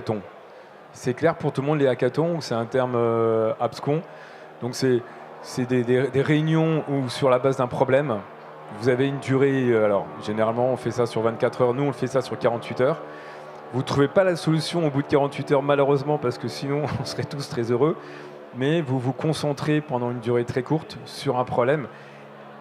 hackathons. C'est clair pour tout le monde, les hackathons, ou c'est un terme abscon. Donc c'est des réunions où sur la base d'un problème, vous avez une durée, alors généralement on fait ça sur 24 heures, nous on fait ça sur 48 heures. Vous ne trouvez pas la solution au bout de 48 heures malheureusement parce que sinon on serait tous très heureux, mais vous vous concentrez pendant une durée très courte sur un problème.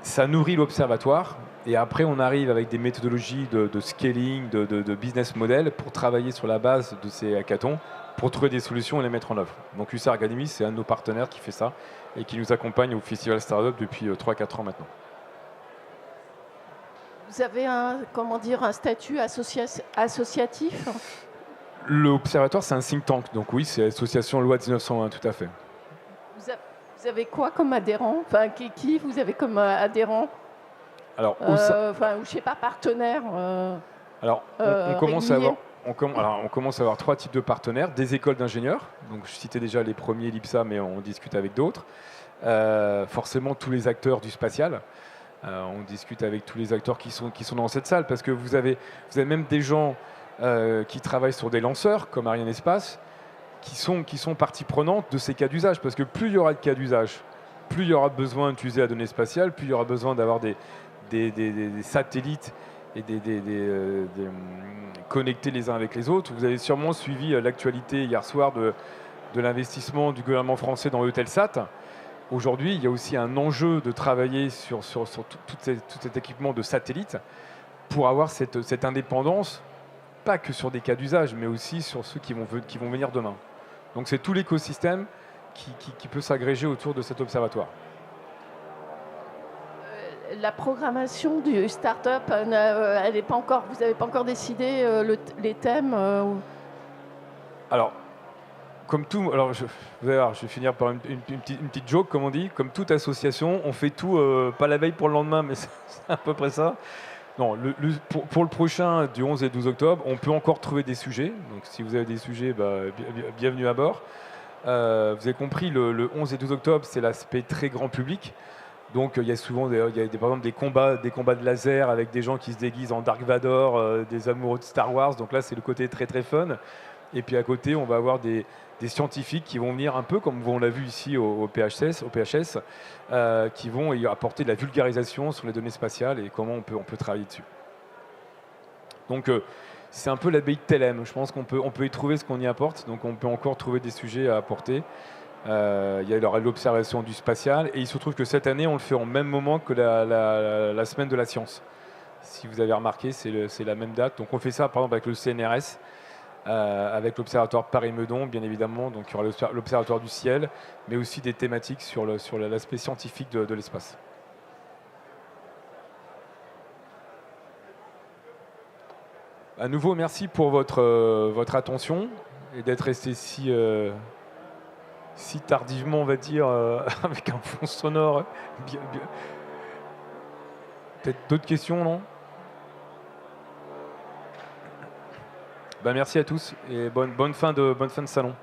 Ça nourrit l'observatoire et après on arrive avec des méthodologies de scaling, de business model pour travailler sur la base de ces hackathons pour trouver des solutions et les mettre en œuvre. Donc USAR Academy, c'est un de nos partenaires qui fait ça et qui nous accompagne au Festival Startup depuis 3-4 ans maintenant. Vous avez un statut associatif? L'Observatoire, c'est un think tank, donc oui, c'est l'association loi 1901, tout à fait. Vous avez quoi comme adhérent? Enfin, qui vous avez comme adhérent? Alors, ou je sais pas, partenaire alors, on commence à avoir 3 types de partenaires. Des écoles d'ingénieurs, donc je citais déjà les premiers, l'IPSA, mais on discute avec d'autres. Forcément, tous les acteurs du spatial. On discute avec tous les acteurs qui sont dans cette salle, parce que vous avez même des gens qui travaillent sur des lanceurs, comme Ariane Espace, qui sont partie prenante de ces cas d'usage, parce que plus il y aura de cas d'usage, plus il y aura besoin d'utiliser la donnée spatiale, plus il y aura besoin d'avoir des satellites et connectés les uns avec les autres. Vous avez sûrement suivi l'actualité hier soir de l'investissement du gouvernement français dans Eutelsat. Aujourd'hui, il y a aussi un enjeu de travailler sur tout cet équipement de satellites pour avoir cette indépendance, pas que sur des cas d'usage, mais aussi sur ceux qui vont venir demain. Donc c'est tout l'écosystème qui peut s'agréger autour de cet observatoire. La programmation du start-up, elle n'est pas encore. Vous n'avez pas encore décidé les thèmes Alors, comme tout, alors je vais finir par une petite joke, comme on dit. Comme toute association, on fait tout, pas la veille pour le lendemain, mais c'est à peu près ça. Non, pour le prochain, du 11 et 12 octobre, on peut encore trouver des sujets. Donc si vous avez des sujets, bienvenue à bord. Vous avez compris, le 11 et 12 octobre, c'est l'aspect très grand public. Donc il y a souvent par exemple des combats de laser avec des gens qui se déguisent en Dark Vador, des amoureux de Star Wars. Donc là, c'est le côté très très fun. Et puis à côté, on va avoir des scientifiques qui vont venir un peu comme on l'a vu ici au PHS, qui vont y apporter de la vulgarisation sur les données spatiales et comment on peut travailler dessus. Donc c'est un peu l'abbaye de Thélème. Je pense qu'on peut y trouver ce qu'on y apporte. Donc on peut encore trouver des sujets à apporter. Il y a l'observation du spatial et il se trouve que cette année on le fait en même moment que la semaine de la science. Si vous avez remarqué, c'est la même date. Donc on fait ça par exemple avec le CNRS, avec l'observatoire Paris-Meudon bien évidemment. Donc il y aura l'observatoire du ciel, mais aussi des thématiques sur l'aspect scientifique de l'espace. À nouveau, merci pour votre attention et d'être resté si tardivement, on va dire, avec un fond sonore. Peut-être d'autres questions, non? Merci à tous et bonne fin de salon.